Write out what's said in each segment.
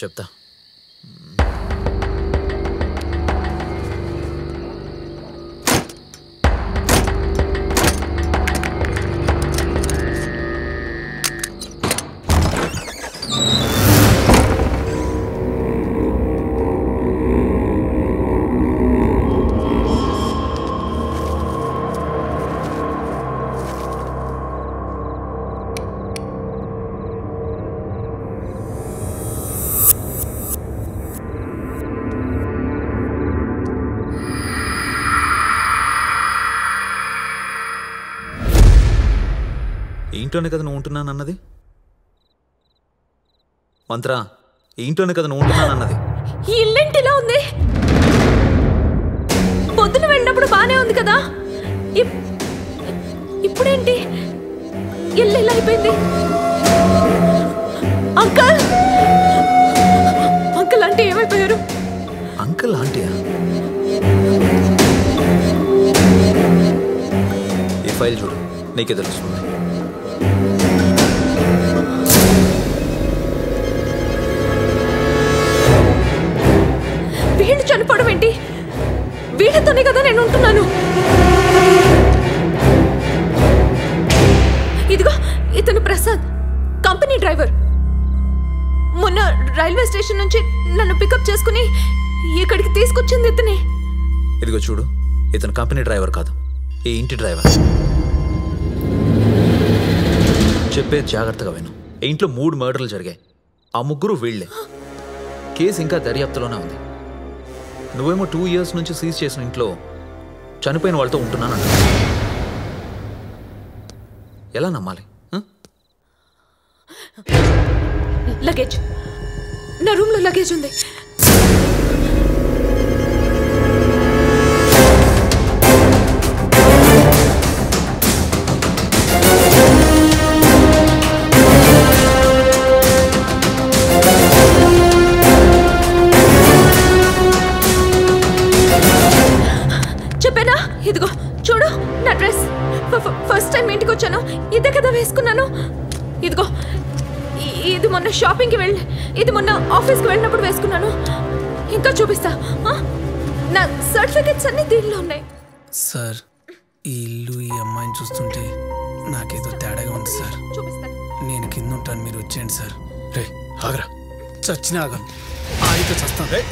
చెప్తా. ఇంట్లోనే కదా నువ్వు ఉంటున్నానన్నది? మంత్రా, ఇంట్లోనే కదా నువ్వు ఉంటున్నానన్నది? ఈ ఇల్లేంటి ఇలా ఉంది? పొద్దున వెళ్ళినప్పుడు బానే ఉంది కదా, ఇప్పుడేంటి ఇల్లు ఇలా అయిపోయింది? అంకల్, అంకల్ అంటే ఏమైపోయారు? అంకల్ ఆంటీయా? ఈ ఫైల్ చూడు, నీకే తెలుస్తుంది. వీళ్ళు చనిపోవడం ఏంటి? వీళ్ళతోనే కదా నేను ఉంటున్నాను. ఇదిగో ఇతను ప్రసాద్, కంపెనీ డ్రైవర్. మొన్న రైల్వే స్టేషన్ నుంచి నన్ను పికప్ చేసుకుని ఇక్కడికి తీసుకొచ్చింది ఇతనే. ఇదిగో చూడు, ఇతను కంపెనీ డ్రైవర్ కాదు, ఈ ఇంటి డ్రైవర్. చెప్పే జాగ్రత్తగా విను. ఇంట్లో 3 మర్డర్లు జరిగాయి. ఆ 3 వీళ్లే. కేసు ఇంకా దర్యాప్తులోనే ఉంది. నువ్వేమో 2 years నుంచి సీజ్ చేసిన ఇంట్లో చనిపోయిన వాళ్ళతో ఉంటున్నానంట. ఎలా నమ్మాలి? లగేజ్ నా రూమ్ లో లగేజ్ ఉంది. చెప్పానా? ఇదిగో చూడు నా డ్రెస్. ఫస్ట్ టైం ఇంటికి వచ్చాను, ఇదే కదా వేసుకున్నాను. ఇదిగో ఇది మొన్న షాపింగ్కి ఇది మొన్న ఆఫీస్కి వెళ్ళినప్పుడు వేసుకున్నాను. ఇంకా చూపిస్తా. నా సర్టిఫికెట్స్ అన్ని దీనిలో ఉన్నాయి. సార్, ఈ ఇల్లు ఈ అమ్మాయిని చూస్తుంటే నాకేదో తేడాగా ఉంది సార్. చూపిస్తాను. నేను కింద ఉంటాను, మీరు వచ్చేయండి సార్. రే ఆగరా, చచ్చిన ఆగను, ఆగితే చస్తాను.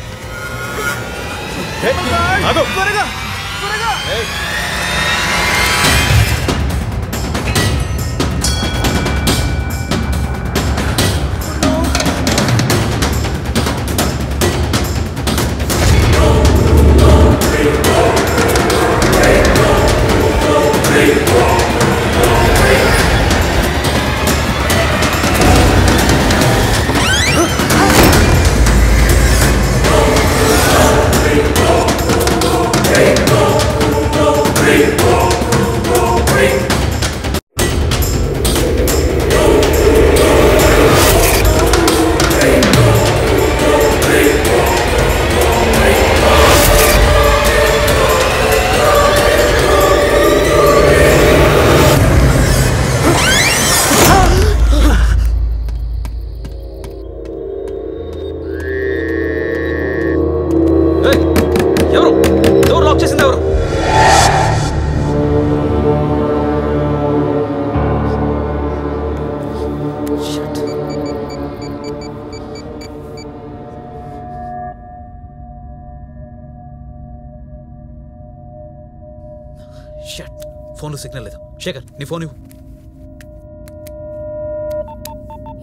ఫోన్లో సిగ్నల్ లేదు. శేఖర్, నీ ఫోన్ ఇవ్వు.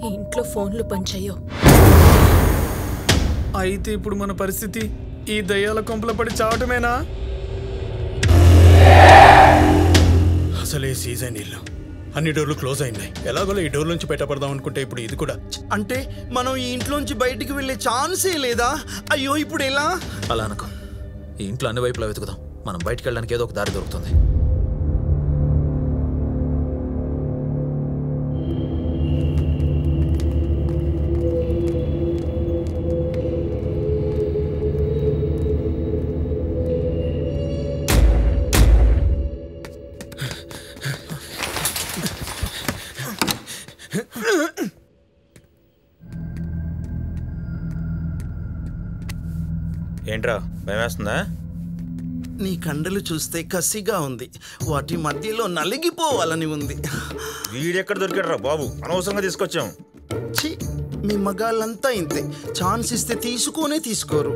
ఇంట్లో ఫోన్లు పనిచేయో. అయితే ఇప్పుడు మన పరిస్థితి ఈ దయ్యాల కొంపల పడి చావటమేనా? అసలే సీజన్ ఇల్లు, అన్ని డోర్లు క్లోజ్ అయినాయి. ఎలాగోలా ఈ డోర్ నుంచి బయటపడదాం అనుకుంటే ఇప్పుడు ఇది కూడా. అంటే మనం ఈ ఇంట్లోంచి బయటికి వెళ్ళే ఛాన్సే లేదా? అయ్యో, ఇప్పుడు ఎలా? అలా అనుకో, ఈ ఇంట్లో అన్ని వైపులా వెతుకుదాం. మనం బయటికి వెళ్ళడానికి ఏదో ఒక దారి దొరుకుతుంది. ఏంట్రా భయం వేస్తుందా? నీ కండలు చూస్తే కసిగా ఉంది, వాటి మధ్యలో నలిగిపోవాలని ఉంది. వీడెక్కడ దొరికాడు రా బాబు, అనవసరంగా తీసుకొచ్చాం. ఛీ, మీ మగాళ్ళంతా ఇంతే, ఛాన్స్ ఇస్తే తీసుకోరు.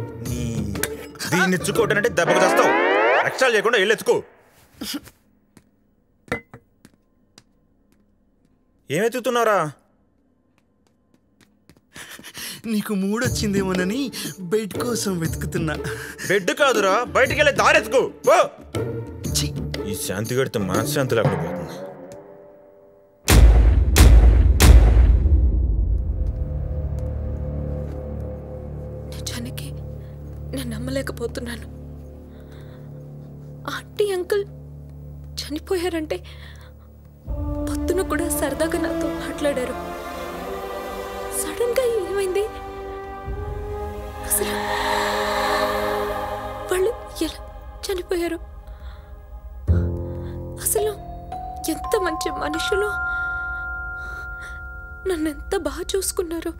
దీన్ని ఎత్తుకోవటంటే దెబ్బకు తెస్తావు. ఎక్స్ట్రా చేయకుండా వెళ్ళి ఎత్తుకో. ఏమెత్తుతున్నారా? నీకు మూడొచ్చిందేమోనని బెడ్ కోసం వెతుకుతున్నా. బెడ్ కాదురా, బయటికి వెళ్ళి దారెత్తుకో. ఈ శాంతి గడితే మనశ్శాంతి లేకుండా పోతుంది. నిజానికి నేను నమ్మలేకపోతున్నాను. ఆంటీ అంకుల్ చనిపోయారంటే పొద్దున కూడా సరదాగా నాతో మాట్లాడారు. సడన్ గా ఏమైంది? అసలు వాళ్ళు ఎలా చనిపోయారు? అసలు ఎంత మంచి మనుషులు, నన్ను ఎంత బాగా చూసుకున్నారు.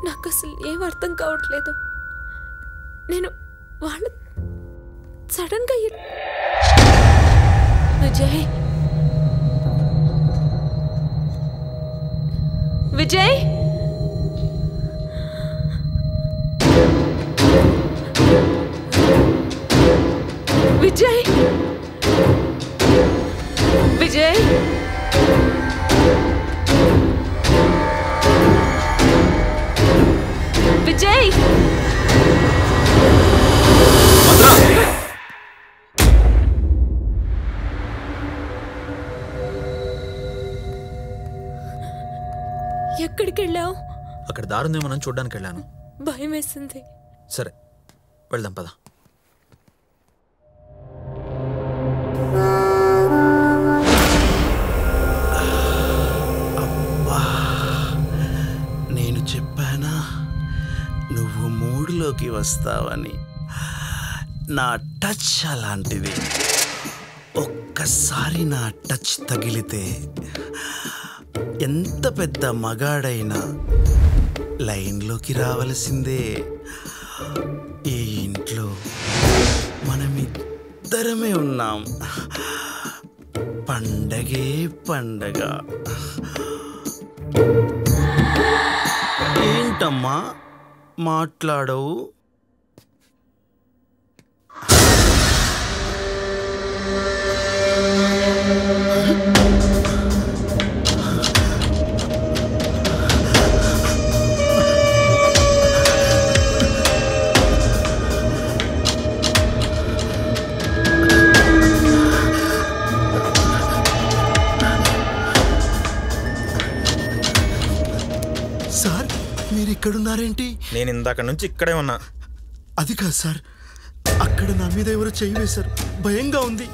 నాకు అసలు ఏం అర్థం కావట్లేదు. నేను వాళ్ళు సడన్ గా విజయ్ విజయ్ విజయ్ విజయ్ విజయ్ ఎక్కడికి వెళ్ళావు? అక్కడ దారుందేమోనని చూడ్డానికి వెళ్ళాను. భయం వేసింది. సరే వెళ్దాం పద. అబ్బా, నేను చెప్పానా నువ్వు మూడులోకి వస్తావని. నా టచ్ అలాంటిది. ఒక్కసారి నా టచ్ తగిలితే ఎంత పెద్ద మగాడైనా లైన్లోకి రావలసిందే. ఈ ఇంట్లో మనమిద్దరమే ఉన్నాం. పండగే పండగ. ఏంటమ్మా మాట్లాడవు? సార్, మీరు ఇక్కడున్నారేంటి? నేను ఇందాక నుంచి ఇక్కడే ఉన్నా. అది కాదు సార్, అక్కడ నా మీద ఎవరో చెయ్యి వేశారు, భయంగా ఉంది.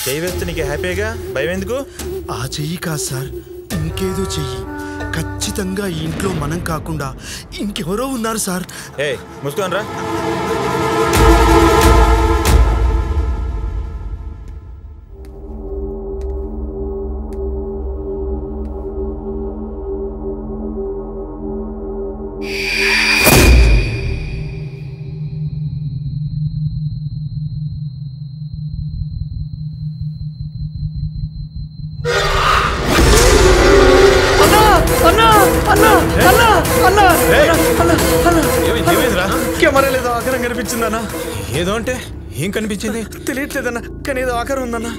చెయ్యి వేస్తే నీకు హ్యాపీగా, భయం ఎందుకు? ఆ చెయ్యి కాదు సార్, ఇంకేదో చెయ్యి. ఖచ్చితంగా ఈ ఇంట్లో మనం కాకుండా ఇంకెవరో ఉన్నారు సార్. ఏ ముసుకోని రా. కెమెరా లేదో ఆకారం కనిపించిందన్నా. ఏదో అంటే ఏం కనిపించింది? తెలియట్లేదన్నా, కానీ ఏదో ఆకారం ఉందన్నా.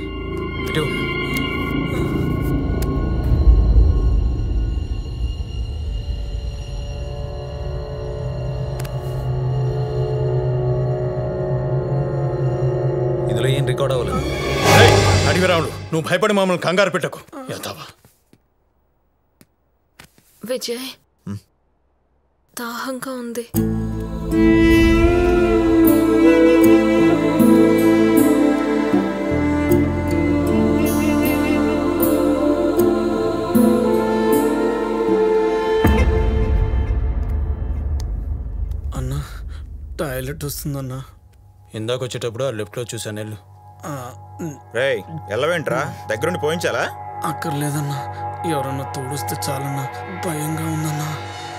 ఇందులో ఏం రికార్డ్ అవ్వలేదు. అడిగి రావుడు, నువ్వు భయపడి మమ్మల్ని కంగారు పెట్టకు. యథావా. విజయ్, దాహంగా ఉంది. అన్నా, టాయిలెట్ వస్తుందన్నా. ఇందాక వచ్చేటప్పుడు ఆ లెఫ్ట్లో చూసాను. వెళ్ళు. రేయ్ వెళ్ళవేంట్రా, దగ్గరుండి పోయించాలా? అక్కర్లేదన్నా, ఎవరన్నా తోడుస్తే చాలన్నా, భయంగా ఉందన్నా.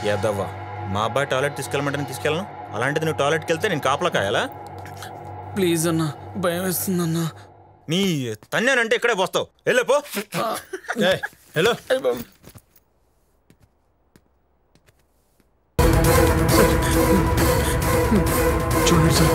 యాదవ్వా, మా అబ్బాయి టాయిలెట్ తీసుకెళ్ళమంటే తీసుకెళ్ళను. అలాంటిది నువ్వు టాయిలెట్కి వెళ్తే నేను కాపలా కాయాలా? ప్లీజ్ అన్నా, భయం వేస్తుందన్నా. నీ తన్నానంటే ఇక్కడే పోస్తావు. వెళ్ళపో. హలో చూడండి సార్,